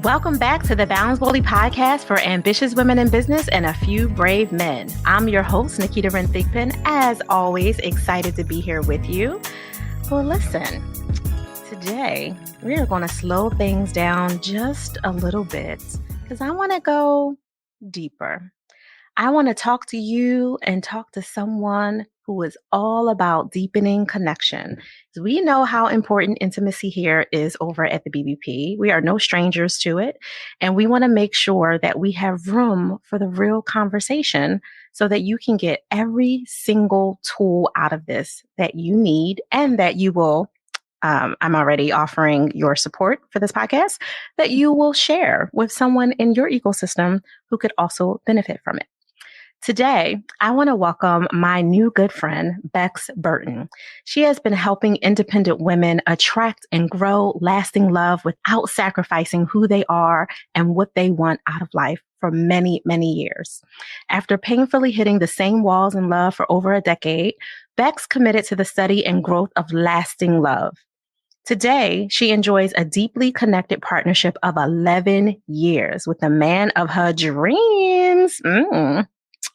Welcome back to the Balance Boldly podcast for ambitious women in business and a few brave men. I'm your host, Naketa Ren Thigpen. As always, excited to be here with you. Well, listen, today we are going to slow things down just a little bit because I want to go deeper. I want to talk to you and talk to someone who is all about deepening connection. We know how important intimacy here is over at the BBP. We are no strangers to it. And we want to make sure that we have room for the real conversation so that you can get every single tool out of this that you need and that you will I'm already offering your support for this podcast that you will share with someone in your ecosystem who could also benefit from it. Today, I want to welcome my new good friend, Bex Burton. She has been helping independent women attract and grow lasting love without sacrificing who they are and what they want out of life for many, many years. After painfully hitting the same walls in love for over a decade, Bex committed to the study and growth of lasting love. Today, she enjoys a deeply connected partnership of 11 years with the man of her dreams.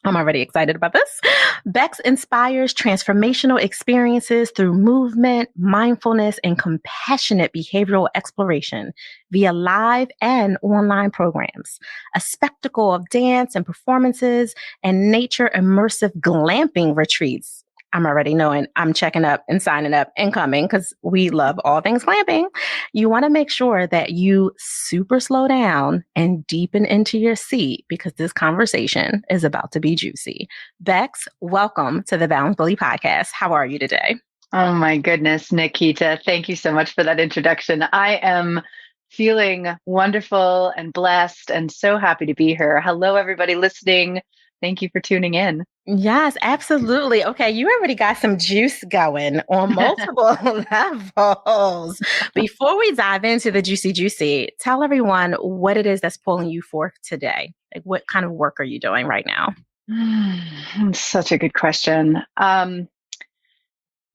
I'm already excited about this. Bex inspires transformational experiences through movement, mindfulness, and compassionate behavioral exploration via live and online programs, a spectacle of dance and performances, and nature-immersive glamping retreats. I'm already knowing I'm checking up and signing up and coming because we love all things glamping. You want to make sure that you super slow down and deepen into your seat because this conversation is about to be juicy. Bex, welcome to the Balance Boldly podcast. How are you today? Oh my goodness, Naketa. Thank you so much for that introduction. I am feeling wonderful and blessed and so happy to be here. Hello, everybody listening. Thank you for tuning in. Yes, absolutely. Okay, you already got some juice going on multiple levels. Before we dive into the juicy, tell everyone what it is that's pulling you forth today. Like, what kind of work are you doing right now? Such a good question. The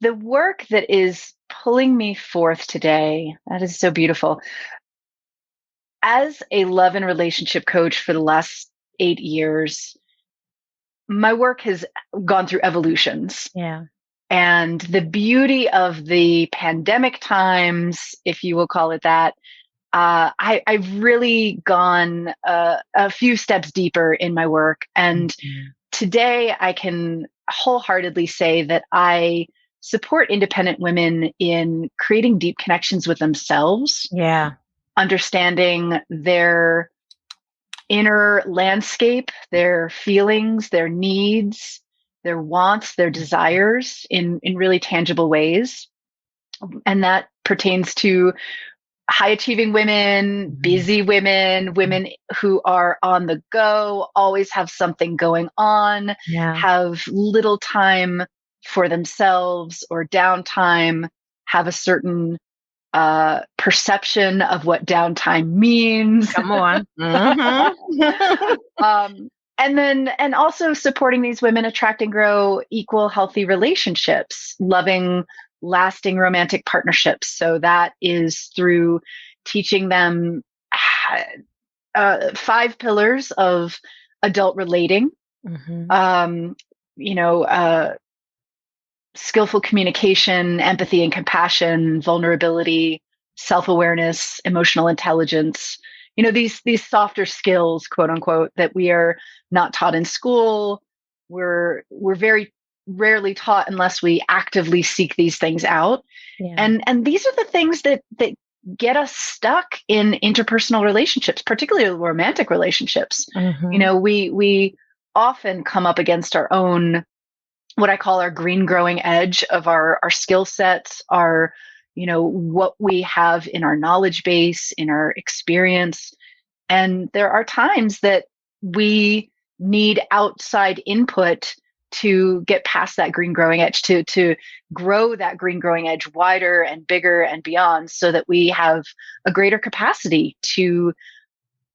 work that is pulling me forth today, that is so beautiful. As a love and relationship coach for the last 8 years, my work has gone through evolutions. Yeah. And the beauty of the pandemic times, if you will call it that, I've really gone a few steps deeper in my work. And today I can wholeheartedly say that I support independent women in creating deep connections with themselves. Yeah. Understanding their inner landscape, their feelings, their needs, their wants, their desires in really tangible ways. And that pertains to high achieving women, busy women, women who are on the go, always have something going on, have little time for themselves or downtime, have a certain perception of what downtime means. Come on. And also supporting these women attract and grow equal, healthy relationships, loving, lasting romantic partnerships. So that is through teaching them 5 pillars of adult relating, skillful communication, empathy and compassion, vulnerability, self-awareness, emotional intelligence, these softer skills, quote unquote, that we are not taught in school. We're very rarely taught unless we actively seek these things out. Yeah. And these are the things that get us stuck in interpersonal relationships, particularly romantic relationships. We often come up against our own, what I call our green growing edge of our skill sets, our, what we have in our knowledge base, in our experience. And there are times that we need outside input to get past that green growing edge, to grow that green growing edge wider and bigger and beyond, so that we have a greater capacity to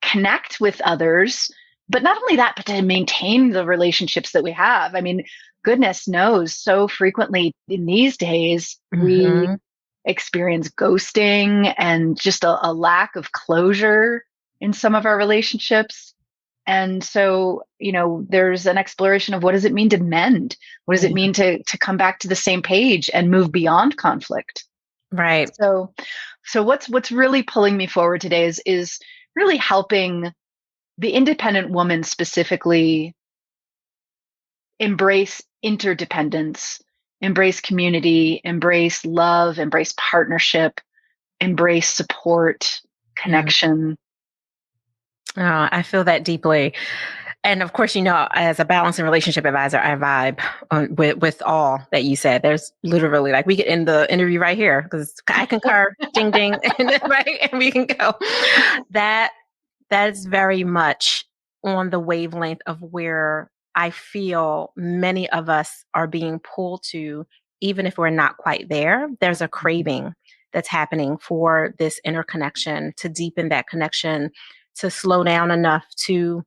connect with others. But not only that, but to maintain the relationships that we have. I mean, goodness knows, so frequently in these days, we experience ghosting and just a lack of closure in some of our relationships. And so, there's an exploration of what does it mean to mend? What does Yeah. it mean to come back to the same page and move beyond conflict? Right. So what's really pulling me forward today is really helping the independent woman specifically embrace interdependence, embrace community, embrace love, embrace partnership, embrace support, Yeah. connection. I feel that deeply. And of course, as a balance and relationship advisor, I vibe with all that you said. There's literally we could end the interview right here because I concur, ding, ding, right? And we can go. That is very much on the wavelength of where I feel many of us are being pulled to, even if we're not quite there. There's a craving that's happening for this interconnection, to deepen that connection, to slow down enough to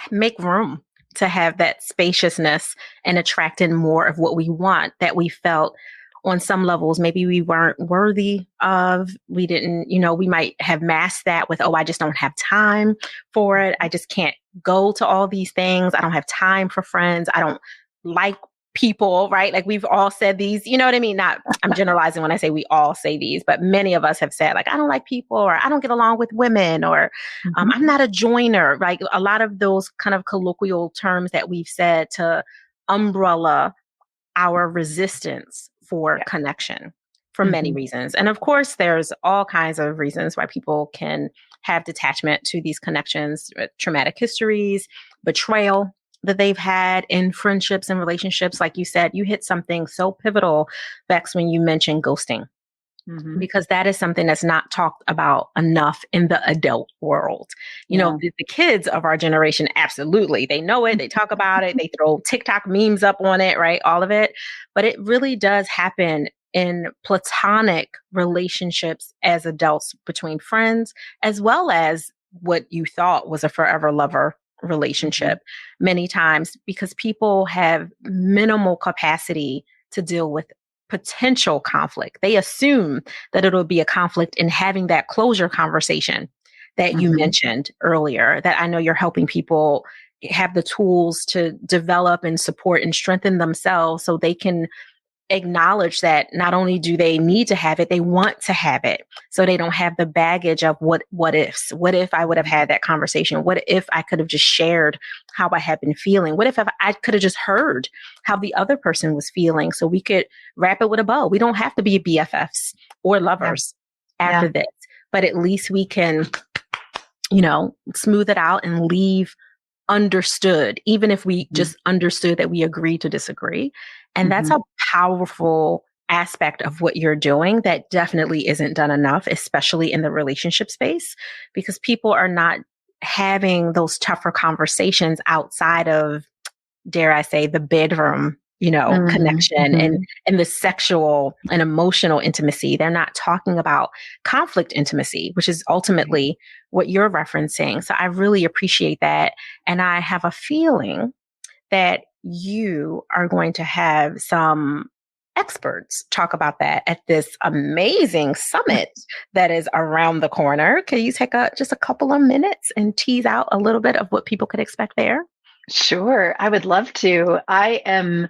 make room to have that spaciousness and attract in more of what we want, that we felt on some levels maybe we weren't worthy of. We didn't, we might have masked that with, I just don't have time for it. I just can't go to all these things. I don't have time for friends. I don't like people, right? Like we've all said these, you know what I mean? I'm generalizing when I say we all say these, but many of us have said I don't like people, or I don't get along with women, or I'm not a joiner, right? A lot of those kind of colloquial terms that we've said to umbrella our resistance for connection for many reasons. And of course, there's all kinds of reasons why people can have detachment to these connections, traumatic histories, betrayal that they've had in friendships and relationships. Like you said, you hit something so pivotal, Bex, when you mentioned ghosting. Because that is something that's not talked about enough in the adult world. The kids of our generation, absolutely. They know it. They talk about it. They throw TikTok memes up on it, right? All of it. But it really does happen in platonic relationships as adults, between friends, as well as what you thought was a forever lover relationship many times, because people have minimal capacity to deal with potential conflict. They assume that it'll be a conflict in having that closure conversation that you mentioned earlier, that I know you're helping people have the tools to develop and support and strengthen themselves so they can acknowledge that not only do they need to have it, they want to have it. So they don't have the baggage of what ifs. What if I would have had that conversation? What if I could have just shared how I had been feeling? What if I could have just heard how the other person was feeling, so we could wrap it with a bow? We don't have to be BFFs or lovers after this, but at least we can, smooth it out and leave understood, even if we just understood that we agree to disagree. And that's a powerful aspect of what you're doing that definitely isn't done enough, especially in the relationship space, because people are not having those tougher conversations outside of, dare I say, the bedroom, connection and the sexual and emotional intimacy. They're not talking about conflict intimacy, which is ultimately what you're referencing. So I really appreciate that. And I have a feeling that you are going to have some experts talk about that at this amazing summit that is around the corner. Can you take just a couple of minutes and tease out a little bit of what people could expect there? Sure, I would love to. I am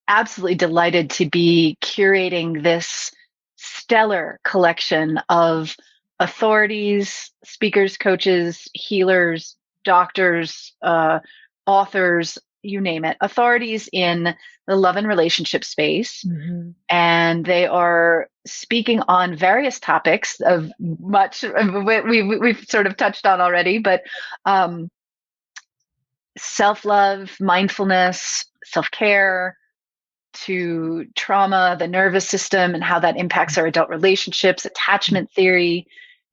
absolutely delighted to be curating this stellar collection of authorities, speakers, coaches, healers, doctors, authors, you name it, authorities in the love and relationship space. And they are speaking on various topics of much we've sort of touched on already, but self-love, mindfulness, self-care, to trauma, the nervous system, and how that impacts our adult relationships, attachment theory,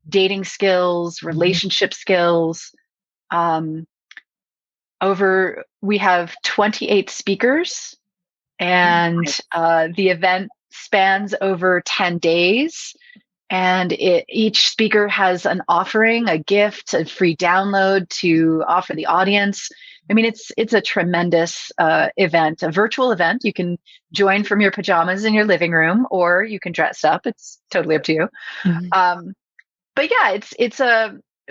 dating skills, relationship skills. We have 28 speakers, and the event spans over 10 days. And each speaker has an offering, a gift, a free download to offer the audience. I mean, it's a tremendous event, a virtual event. You can join from your pajamas in your living room, or you can dress up. It's totally up to you. But yeah, it's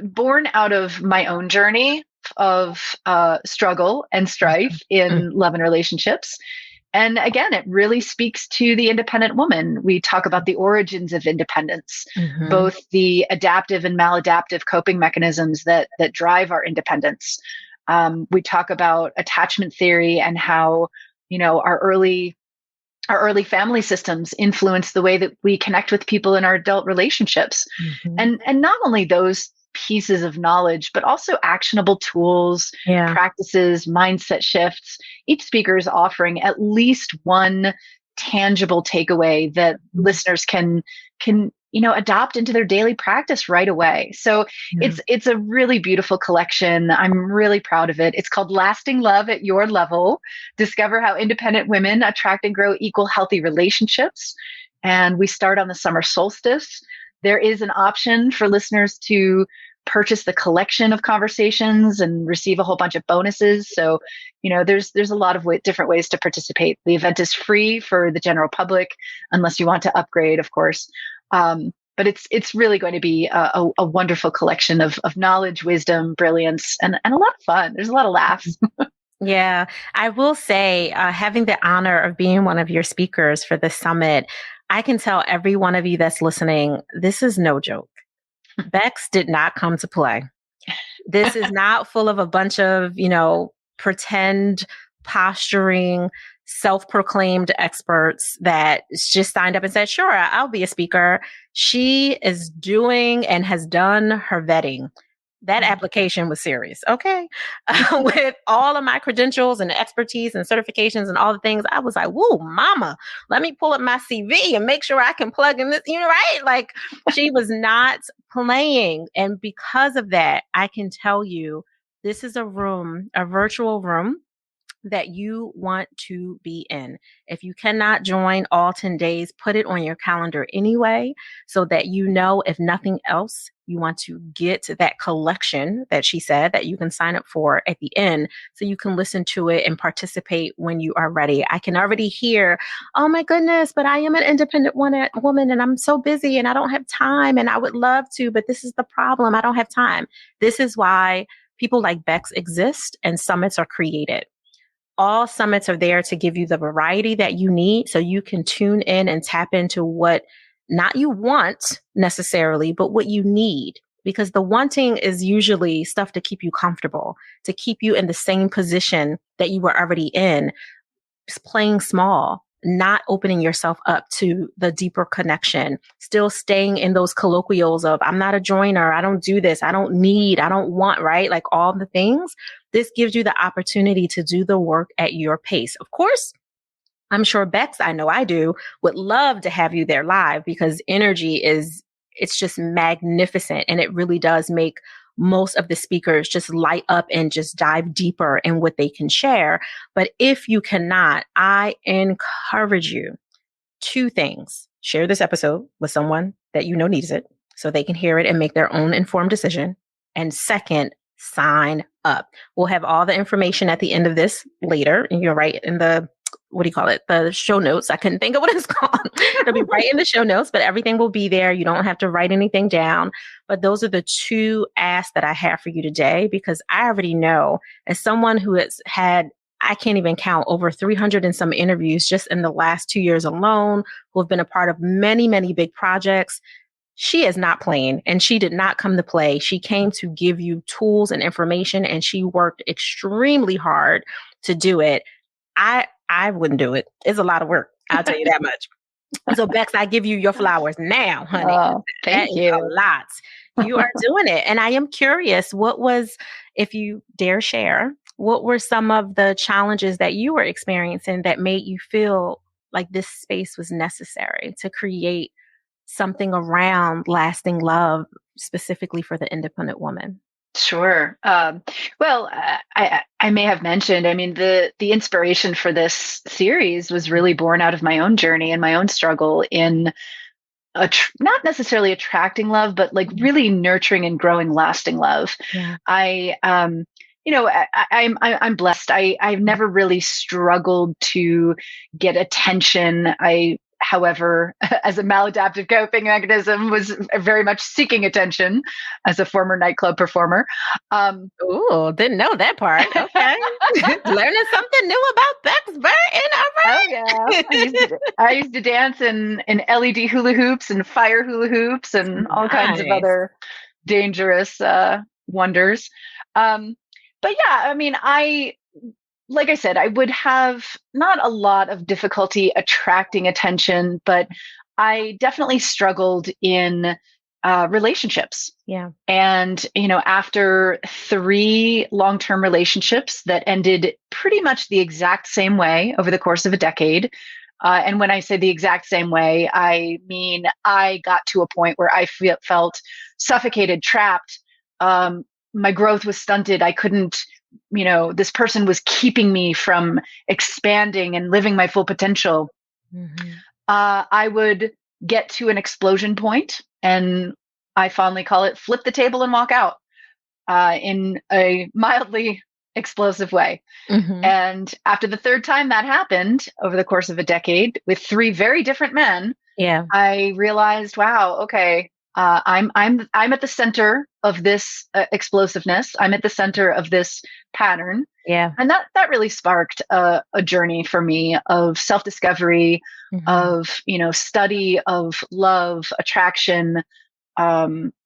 born out of my own journey of struggle and strife in love and relationships. And again, it really speaks to the independent woman. We talk about the origins of independence, Mm-hmm. both the adaptive and maladaptive coping mechanisms that drive our independence. We talk about attachment theory and how, our early family systems influence the way that we connect with people in our adult relationships. Mm-hmm. And not only those pieces of knowledge, but also actionable tools, Yeah. practices, mindset shifts. Each speaker is offering at least one tangible takeaway that listeners can adopt into their daily practice right away. So Yeah. it's a really beautiful collection. I'm really proud of it. It's called Lasting Love at Your Level. Discover how independent women attract and grow equal healthy relationships. And we start on the summer solstice. There is an option for listeners to purchase the collection of conversations and receive a whole bunch of bonuses. So, there's a lot of different ways to participate. The event is free for the general public, unless you want to upgrade, of course. But it's really going to be a wonderful collection of knowledge, wisdom, brilliance, and a lot of fun. There's a lot of laughs. Yeah, I will say, having the honor of being one of your speakers for the summit, I can tell every one of you that's listening, this is no joke. Bex did not come to play. This is not full of a bunch of, pretend posturing, self-proclaimed experts that just signed up and said, sure, I'll be a speaker. She is doing and has done her vetting. That application was serious. Okay. With all of my credentials and expertise and certifications and all the things, I was like, whoa, mama, let me pull up my CV and make sure I can plug in this, right? Like she was not playing. And because of that, I can tell you, this is a room, a virtual room that you want to be in. If you cannot join all 10 days, put it on your calendar anyway, so that if nothing else, you want to get that collection that she said that you can sign up for at the end, so you can listen to it and participate when you are ready. I can already hear, oh my goodness, but I am an independent woman and I'm so busy and I don't have time and I would love to, but this is the problem. I don't have time. This is why people like Bex exist and summits are created. All summits are there to give you the variety that you need so you can tune in and tap into what not you want necessarily, but what you need. Because the wanting is usually stuff to keep you comfortable, to keep you in the same position that you were already in, playing small, not opening yourself up to the deeper connection, still staying in those colloquials of, I'm not a joiner, I don't do this, I don't need, I don't want, right? Like all the things. This gives you the opportunity to do the work at your pace. Of course, I'm sure Bex, I know I do, would love to have you there live because it's just magnificent. And it really does make most of the speakers just light up and just dive deeper in what they can share. But if you cannot, I encourage you two things. Share this episode with someone that you know needs it so they can hear it and make their own informed decision. And second, sign up. We'll have all the information at the end of this later. And you're right in the, what do you call it? The show notes. I couldn't think of what it's called. It'll be right in the show notes, but everything will be there. You don't have to write anything down. But those are the two asks that I have for you today, because I already know, as someone who has had, I can't even count, over 300 and some interviews just in the last 2 years alone, who have been a part of many, many big projects. She is not playing, and she did not come to play. She came to give you tools and information, and she worked extremely hard to do it. I wouldn't do it. It's a lot of work. I'll tell you that much. So Bex, I give you your flowers now, honey. Oh, thank you. A lot. You are doing it. And I am curious, if you dare share, what were some of the challenges that you were experiencing that made you feel like this space was necessary to create something around lasting love, specifically for the independent woman? Sure. Well, I may have mentioned, I mean, the inspiration for this series was really born out of my own journey and my own struggle in not necessarily attracting love, but like really nurturing and growing lasting love. Yeah. I'm blessed. I've never really struggled to get attention. however, as a maladaptive coping mechanism, was very much seeking attention as a former nightclub performer. Ooh, didn't know that part. Okay. Learning something new about Bex Burton. All Oh yeah, right. I used to dance in LED hula hoops and fire hula hoops and all kinds of Nice. other dangerous wonders. Um, but yeah, I mean, like I said, I would have not a lot of difficulty attracting attention, but I definitely struggled in relationships. Yeah. And, after 3 long term relationships that ended pretty much the exact same way over the course of a decade. And when I say the exact same way, I mean, I got to a point where I felt suffocated, trapped. My growth was stunted. I couldn't, this person was keeping me from expanding and living my full potential. Mm-hmm. I would get to an explosion point, and I fondly call it flip the table and walk out in a mildly explosive way. Mm-hmm. And after the third time that happened over the course of a decade with 3 very different men, Yeah. I realized, wow, okay, I'm at the center of this explosiveness. I'm at the center of this pattern. Yeah. And that really sparked a journey for me of self-discovery, Mm-hmm. of, study of love, attraction,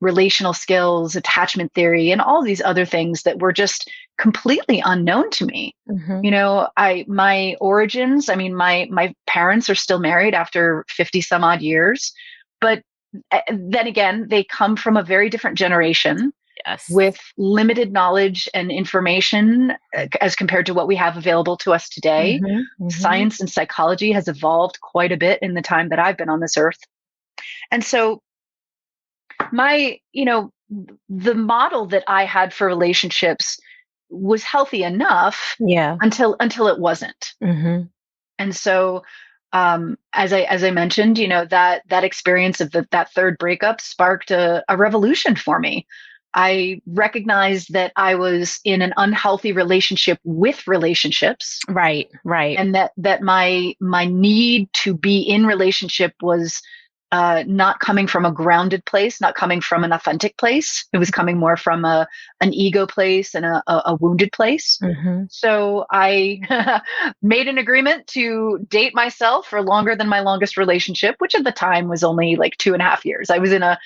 relational skills, attachment theory, and all these other things that were just completely unknown to me. Mm-hmm. My origins, I mean, my parents are still married after 50 some odd years, but then again, they come from a very different generation. Yes. With limited knowledge and information as compared to what we have available to us today. Mm-hmm. Mm-hmm. Science and psychology has evolved quite a bit in the time that I've been on this earth. And so the model that I had for relationships was healthy enough until it wasn't. Mm-hmm. And so as I mentioned, that experience of that third breakup sparked a revolution for me. I recognized that I was in an unhealthy relationship with relationships. Right. And that my need to be in relationship was not coming from a grounded place, not coming from an authentic place. It was coming more from an ego place and a wounded place. Mm-hmm. So I made an agreement to date myself for longer than my longest relationship, which at the time was only like 2.5 years. I was in a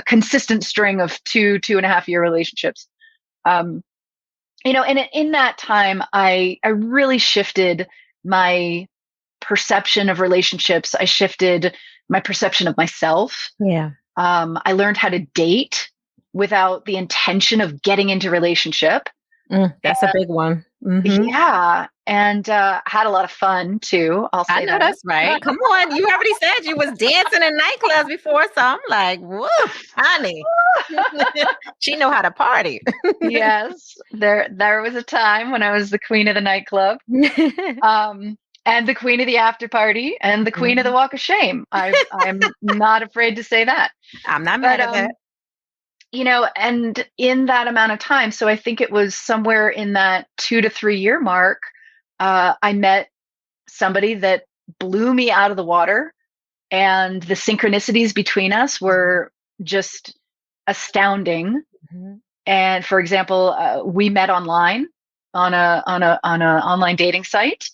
consistent string of 2.5 year relationships. And in that time, I really shifted my perception of relationships. I shifted my perception of myself. Yeah. I learned how to date without the intention of getting into relationship. That's a big one. Mm-hmm. Yeah. And had a lot of fun too. I'll say I know that's right. Come on. You already said you was dancing in nightclubs before. So I'm like, whoa, honey. She know how to party. Yes. There was a time when I was the queen of the nightclub. And the queen of the after party and the queen of the walk of shame. I'm not afraid to say that. I'm not mad at that. And in that amount of time, so I think it was somewhere in that 2 to 3 year mark, I met somebody that blew me out of the water, and the synchronicities between us were just astounding. Mm-hmm. And for example, we met online on a online dating site,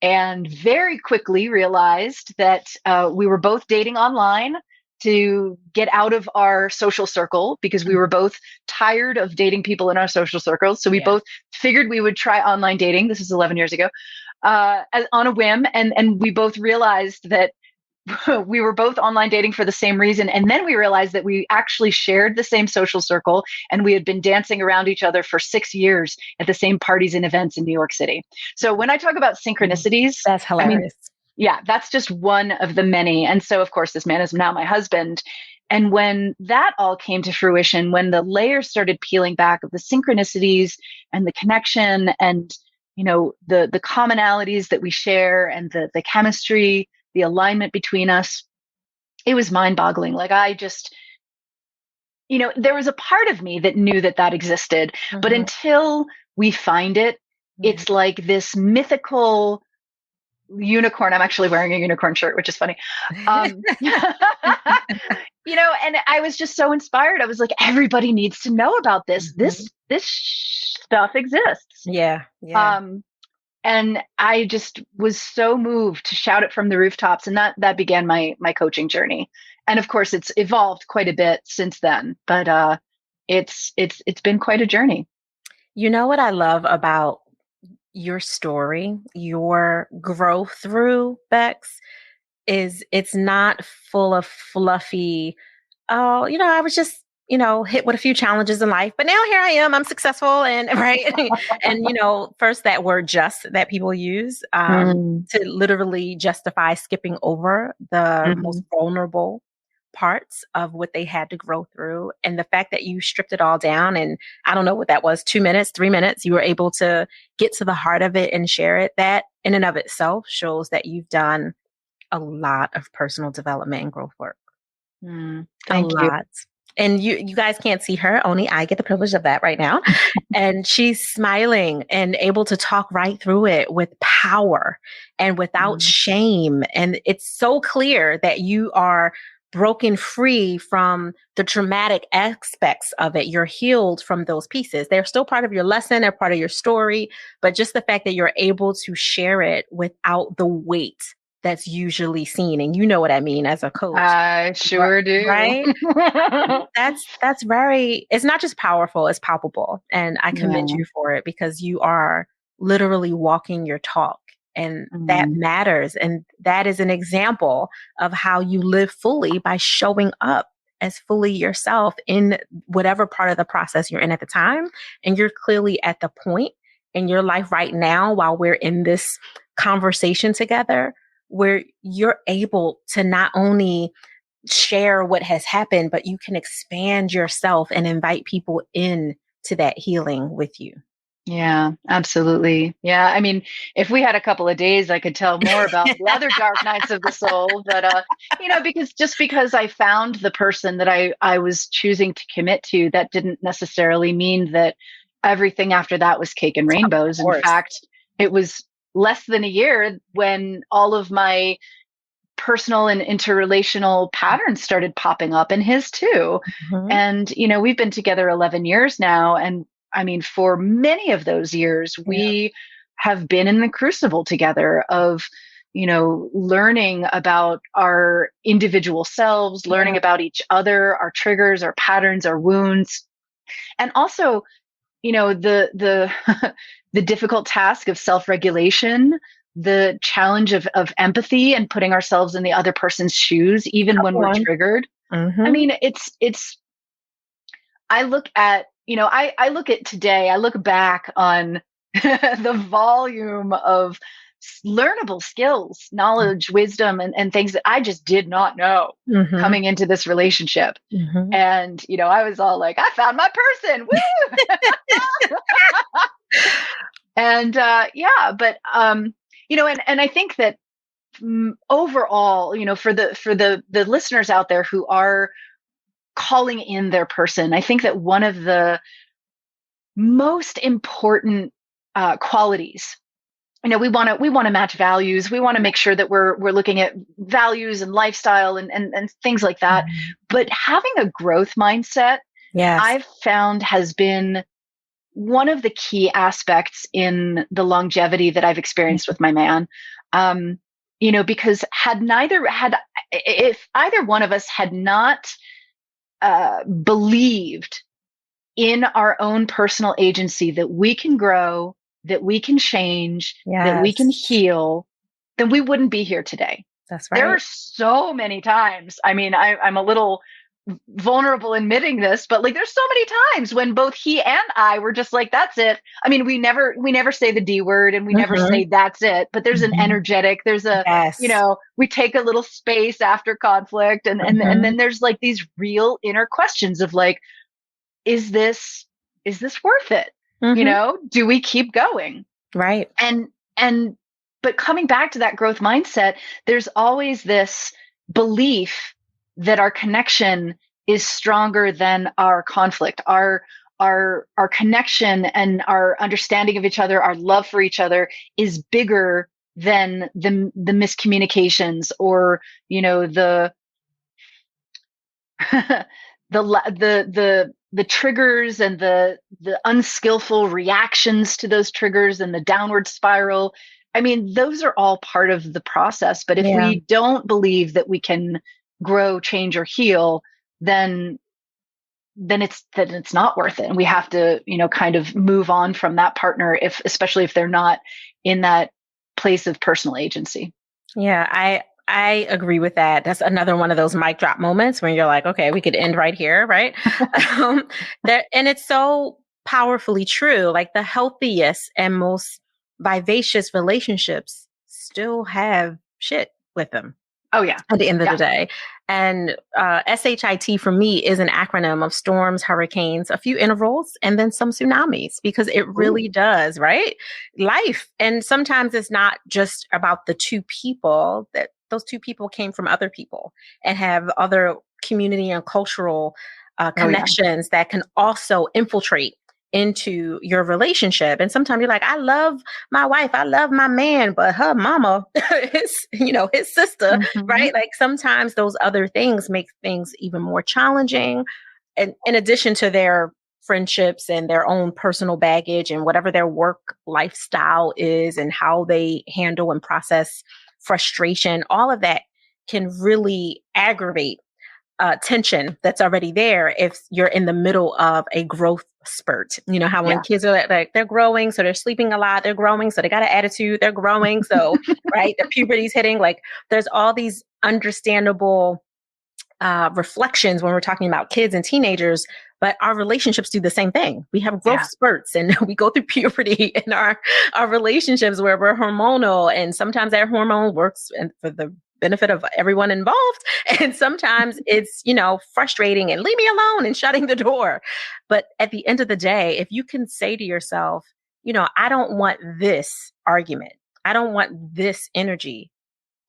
and very quickly realized that we were both dating online to get out of our social circle because we were both tired of dating people in our social circles. So we both figured we would try online dating. This was 11 years ago, on a whim. And we both realized that we were both online dating for the same reason. And then we realized that we actually shared the same social circle, and we had been dancing around each other for 6 years at the same parties and events in New York City. So when I talk about synchronicities, that's hilarious. Yeah, that's just one of the many. And so, of course, this man is now my husband. And when that all came to fruition, when the layers started peeling back of the synchronicities and the connection and, the commonalities that we share and the chemistry, the alignment between us, it was mind-boggling. Like I just, there was a part of me that knew that existed. Mm-hmm. But until we find it, it's like this mythical unicorn. I'm actually wearing a unicorn shirt, which is funny. Um, and I was just so inspired. I was like, everybody needs to know about this. Mhm. This stuff exists. Yeah, yeah. Um, and I just was so moved to shout it from the rooftops, and that began my coaching journey. And of course, it's evolved quite a bit since then. But it's been quite a journey. You know what I love about your story, your growth through Bex, is it's not full of fluffy, oh, I was just, hit with a few challenges in life, but now here I am, I'm successful and right. And, first that word just that people use Mm, to literally justify skipping over the most mhm. vulnerable parts of what they had to grow through. And the fact that you stripped it all down and I don't know what that was, 2 minutes, 3 minutes, you were able to get to the heart of it and share it. That in and of itself shows that you've done a lot of personal development and growth work. A Thank you. lot. And you guys can't see her, only I get the privilege of that right now. And she's smiling and able to talk right through it with power and without Mm, shame. And it's so clear that you are broken free from the traumatic aspects of it. You're healed from those pieces. They're still part of your lesson, they're part of your story, but just the fact that you're able to share it without the weight that's usually seen. And you know what I mean as a coach. I sure do. Right? That's very, it's not just powerful, it's palpable. And I commend Yeah. you for it because you are literally walking your talk and that Mm, matters. And that is an example of how you live fully by showing up as fully yourself in whatever part of the process you're in at the time. And you're clearly at the point in your life right now while we're in this conversation together where you're able to not only share what has happened, but you can expand yourself and invite people in to that healing with you. yeah, absolutely. Yeah. I mean, if we had a couple of days, I could tell more about the other dark nights of the soul. But because I found the person that I was choosing to commit to, that didn't necessarily mean that everything after that was cake and Of rainbows. In course. fact, it was less than a year when all of my personal and interrelational patterns started popping up, and his too. Mhm. And, we've been together 11 years now. And I mean, for many of those years, Yeah. we have been in the crucible together of, learning about our individual selves, learning Yeah. about each other, our triggers, our patterns, our wounds. And also, the the difficult task of self-regulation, the challenge of empathy and putting ourselves in the other person's shoes even Come when we're on. triggered. I Mhm. mean, it's I look at, I look at today, I look back on the volume of learnable skills, knowledge, wisdom, and things that I just did not know Mhm. coming into this relationship. Mhm. And, I was all like, I found my person. Woo! And yeah, but and I think that overall, for the listeners out there who are calling in their person, I think that one of the most important qualities, we want to match values, we want to make sure that we're looking at values and lifestyle and things like that. Mhm. But having a growth mindset, Yes. I've found, has been one of the key aspects in the longevity that I've experienced with my man. Um, because if either one of us had not believed in our own personal agency, that we can grow, that we can change, that we can Yes. heal, then we wouldn't be here today. That's There right. are so many times. I mean, I'm a little vulnerable admitting this, but like, there's so many times when both he and I were just like, that's it. I mean, we never say the D word, and we never Mhm. say that's it, but there's an Mhm. energetic, there's a, Yes. we take a little space after conflict, and Mhm. then there's like these real inner questions of like, is this worth it? Mhm. Do we keep going? Right. And but coming back to that growth mindset, there's always this belief that our connection is stronger than our conflict. Our connection and our understanding of each other, our love for each other, is bigger than the miscommunications, or, the the triggers, and the unskillful reactions to those triggers, and the downward spiral. I mean, those are all part of the process. But if Yeah. we don't believe that we can grow, change, or heal, then it's not worth it. And we have to, kind of move on from that partner, especially if they're not in that place of personal agency. Yeah, I agree with that. That's another one of those mic drop moments when you're like, okay, we could end right here, right? um, and it's so powerfully true. Like the healthiest and most vivacious relationships still have shit with them. Oh yeah. At the end of Yeah. the day. And SHIT for me is an acronym of storms, hurricanes, a few intervals, and then some tsunamis, because it really does, right? Life. And sometimes it's not just about the two people, that those two people came from other people and have other community and cultural connections that can also infiltrate into your relationship. And sometimes you're like, I love my wife, I love my man, but her mama is, his sister, right? Like sometimes those other things make things even more challenging. And in addition to their friendships and their own personal baggage and whatever their work lifestyle is and how they handle and process frustration, all of that can really aggravate tension that's already there if you're in the middle of a growth spurt. You know how when kids are like they're growing, so they're sleeping a lot, they're growing, so they got an attitude, they're growing, so right, the puberty's hitting. Like there's all these understandable reflections when we're talking about kids and teenagers, but our relationships do the same thing. We have growth spurts, and we go through puberty in our relationships where we're hormonal, and sometimes that hormone works and for the benefit of everyone involved. And sometimes it's, frustrating and leave me alone and shutting the door. But at the end of the day, if you can say to yourself, I don't want this argument, I don't want this energy,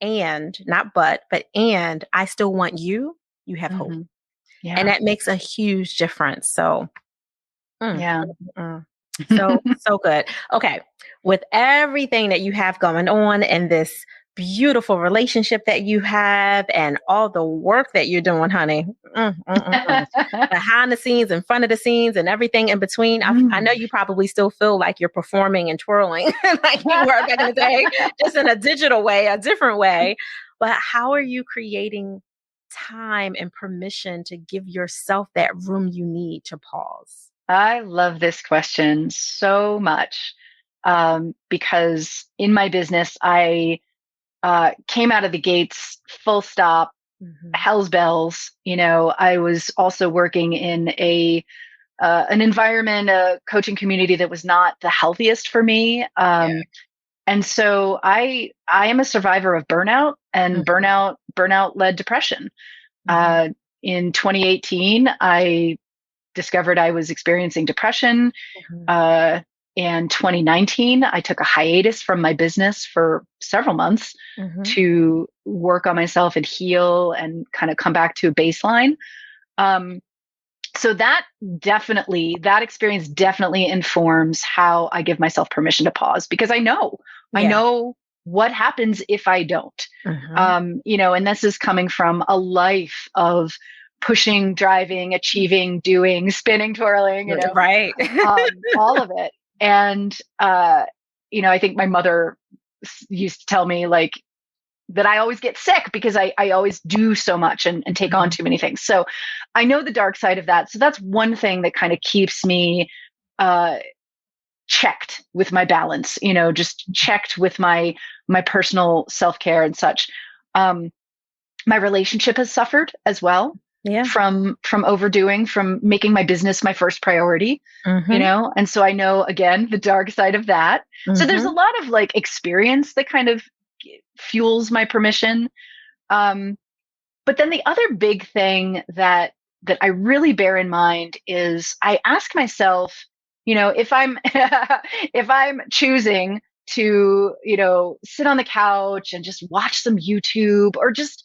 and and I still want you, you have hope. Yeah. And that makes a huge difference. So, so good. Okay. With everything that you have going on and this beautiful relationship that you have and all the work that you're doing, honey, behind the scenes, in front of the scenes, and everything in between, I know you probably still feel like you're performing and twirling like you were back in the day, just in a digital way, a different way. But how are you creating time and permission to give yourself that room you need to pause? I love this question so much, because in my business, I came out of the gates full stop, hell's bells. I was also working in an environment, a coaching community that was not the healthiest for me. And so I am a survivor of burnout, and burnout led depression. In 2018, I discovered I was experiencing depression. In 2019, I took a hiatus from my business for several months to work on myself and heal and kind of come back to a baseline. So that experience definitely informs how I give myself permission to pause, because I know what happens if I don't. And this is coming from a life of pushing, driving, achieving, doing, spinning, twirling, right. All of it. And, I think my mother used to tell me like that I always get sick because I always do so much and take on too many things. So I know the dark side of that. So that's one thing that kind of keeps me, checked with my balance, just checked with my personal self-care and such. My relationship has suffered as well. From overdoing, from making my business my first priority, and so I know, again, the dark side of that. So there's a lot of like experience that kind of fuels my permission. But then the other big thing that I really bear in mind is I ask myself, if I'm if I'm choosing to, sit on the couch and just watch some YouTube, or just,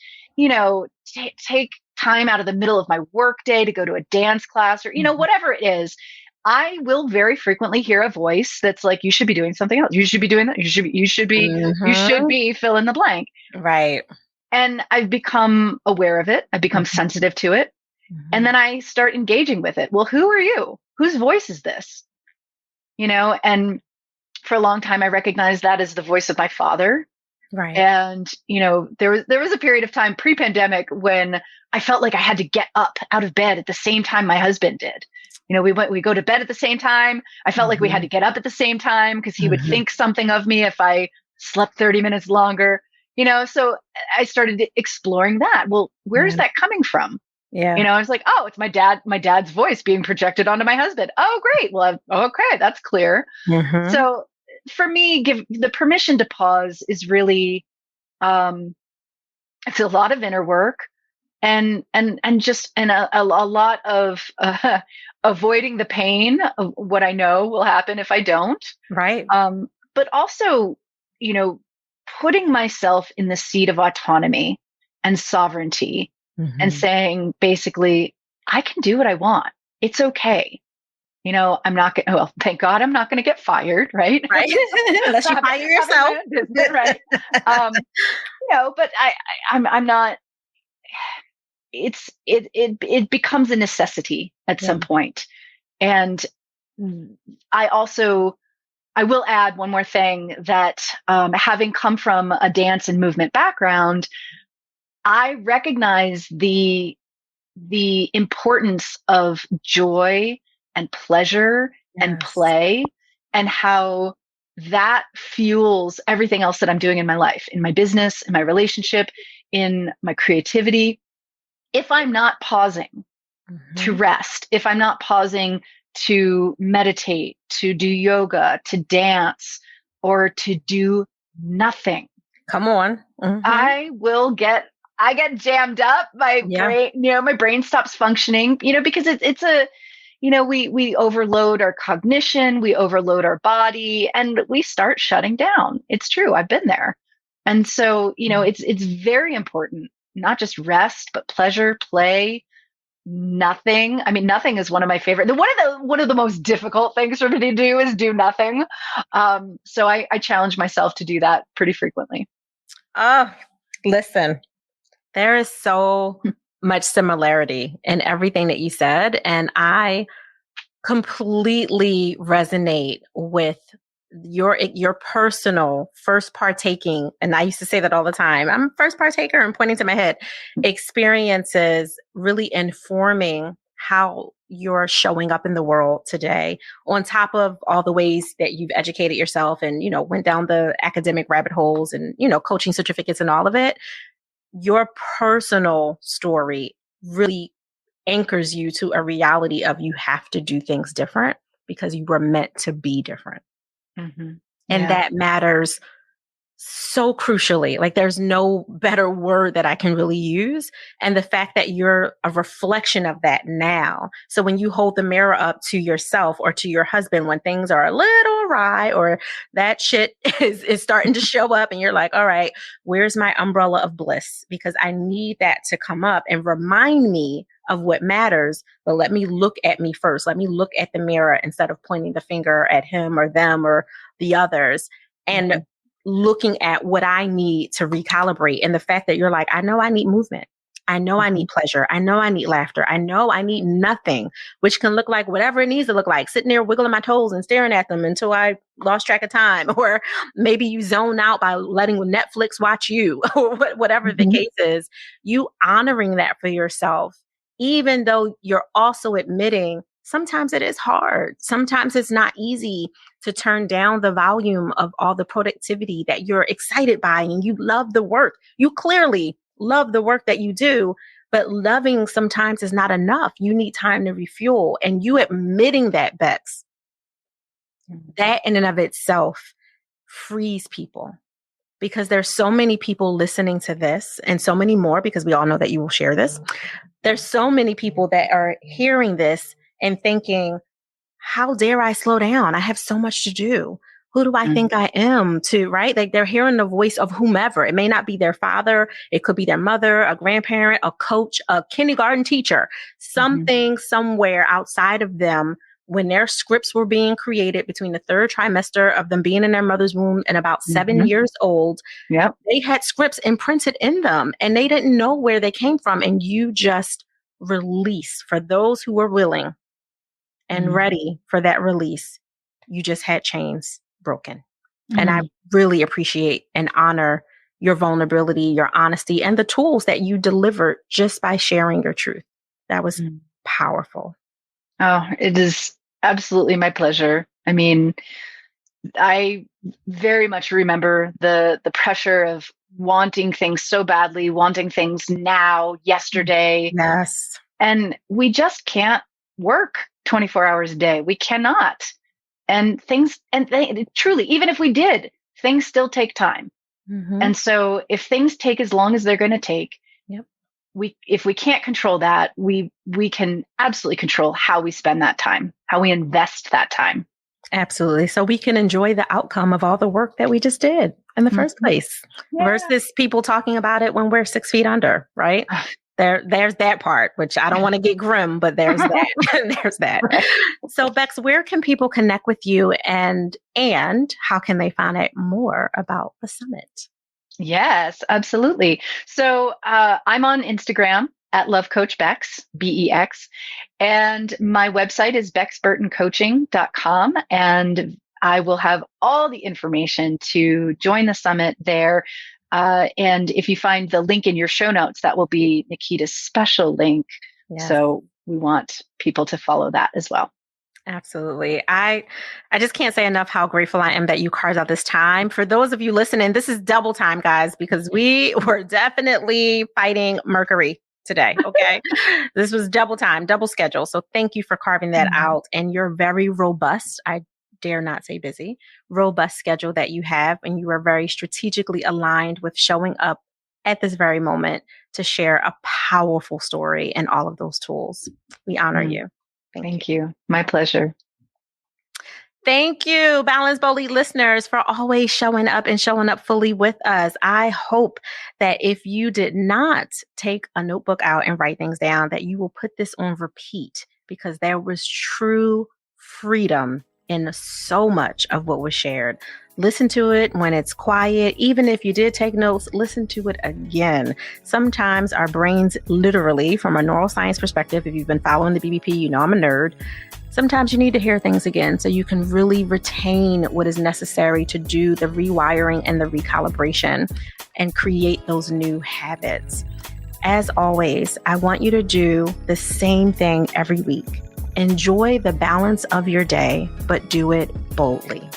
take time out of the middle of my work day to go to a dance class, or, whatever it is. I will very frequently hear a voice that's like, you should be doing something else. You should be doing that. You should Mm-hmm. be fill in the blank. Right. And I've become aware of it. I've become sensitive to it. And Mm-hmm. then I start engaging with it. Well, who are you? Whose voice is this? And for a long time, I recognized that as the voice of my father. Right. And, there was a period of time pre-pandemic when I felt like I had to get up out of bed at the same time my husband did. We go to bed at the same time. I felt like we had Mm-hmm. to get up at the same time because he would Mm-hmm. think something of me if I slept 30 minutes longer. So I started exploring that. Well, where's Yeah. that coming from? Yeah. I was like, oh, it's my dad's voice being projected onto my husband. Oh, great. Well, okay, that's clear. Mm-hmm. So for me, give the permission to pause is really, it's a lot of inner work and a lot of avoiding the pain of what I know will happen if I don't. Right. But also, you know, putting myself in the seat of autonomy and sovereignty and Mm-hmm. saying basically, I can do what I want. It's okay. I'm not going well, thank God I'm not going to get fired, right? Right. Unless you fire Having my yourself. own business, right? But I'm not, it becomes a necessity at Yeah. some point. And I will add one more thing that, having come from a dance and movement background, I recognize the importance of joy and pleasure and Yes. play and how that fuels everything else that I'm doing in my life, in my business, in my relationship, in my creativity. If I'm not pausing to Mm-hmm. rest, if I'm not pausing to meditate, to do yoga, to dance, or to do nothing, Come on. Mm-hmm. I get jammed up. Yeah. My brain stops functioning, because we overload our cognition, we overload our body, and we start shutting down. It's true. I've been there. And so, it's very important, not just rest, but pleasure, play, nothing. I mean, nothing is one of my favorite. One of the most difficult things for me to do is do nothing. So I challenge myself to do that pretty frequently. Oh, listen. There is so much similarity in everything that you said. And I completely resonate with your personal first partaking, and I used to say that all the time. I'm a first partaker and pointing to my head. Experiences really informing how you're showing up in the world today, on top of all the ways that you've educated yourself and, went down the academic rabbit holes and, coaching certificates and all of it. Your personal story really anchors you to a reality of you have to do things different because you were meant to be different. Mm-hmm. And Yeah. that matters so crucially. Like there's no better word that I can really use. And the fact that you're a reflection of that now. So when you hold the mirror up to yourself or to your husband, when things are a little awry or that shit is starting to show up and you're like, all right, where's my umbrella of bliss? Because I need that to come up and remind me of what matters. But let me look at me first. Let me look at the mirror instead of pointing the finger at him or them or the others. And Mm-hmm. looking at what I need to recalibrate, and the fact that you're like, I know I need movement. I know I Mm-hmm. need pleasure. I know I need laughter. I know I need nothing, which can look like whatever it needs to look like, sitting there wiggling my toes and staring at them until I lost track of time. Or maybe you zone out by letting Netflix watch you or whatever the Mm-hmm. case is. You honoring that for yourself, even though you're also admitting sometimes it is hard. Sometimes it's not easy to turn down the volume of all the productivity that you're excited by and you love the work. You clearly love the work that you do, but loving sometimes is not enough. You need time to refuel. And you admitting that, Bex, that in and of itself frees people, because there's so many people listening to this and so many more, because we all know that you will share this. There's so many people that are hearing this and thinking, how dare I slow down? I have so much to do. Who do I think I am to, right? Like they're hearing the voice of whomever. It may not be their father. It could be their mother, a grandparent, a coach, a kindergarten teacher, Mm-hmm. something somewhere outside of them when their scripts were being created between the third trimester of them being in their mother's womb and about 7 years old, Yep. they had scripts imprinted in them and they didn't know where they came from. And you just release for those who were willing and ready for that release. You just had chains broken. And I really appreciate and honor your vulnerability, your honesty, and the tools that you delivered just by sharing your truth. That was powerful. Oh, it is absolutely my pleasure. I mean, I very much remember the pressure of wanting things so badly, wanting things now, yesterday. Yes. And we just can't work 24 hours a day. We cannot. And truly, even if we did, things still take time. And so if things take as long as they're going to take, if we can't control that, we can absolutely control how we spend that time, how we invest that time. Absolutely. So we can enjoy the outcome of all the work that we just did in the first place versus people talking about it when we're 6 feet under, right? There's that part, which I don't want to get grim, but there's that. There's that. Right. So Bex, where can people connect with you and how can they find out more about the summit? Yes, absolutely. So I'm on Instagram at Love Coach Bex, BEX, and my website is bexburtoncoaching.com. And I will have all the information to join the summit there. And if you find the link in your show notes, that will be Naketa's special link. Yes. So we want people to follow that as well. Absolutely. I just can't say enough how grateful I am that you carved out this time. For those of you listening, this is double time, guys, because we were definitely fighting Mercury today. Okay. This was double time, double schedule. So thank you for carving that out. And you're very robust. I dare not say busy, robust schedule that you have. And you are very strategically aligned with showing up at this very moment to share a powerful story and all of those tools. We honor you. Thank you. My pleasure. Thank you, Balance Boldly listeners, for always showing up and showing up fully with us. I hope that if you did not take a notebook out and write things down, that you will put this on repeat because there was true freedom in so much of what was shared. Listen to it when it's quiet. Even if you did take notes, listen to it again. Sometimes our brains literally, from a neuroscience perspective, if you've been following the BBP, you know I'm a nerd. Sometimes you need to hear things again so you can really retain what is necessary to do the rewiring and the recalibration and create those new habits. As always, I want you to do the same thing every week. Enjoy the balance of your day, but do it boldly.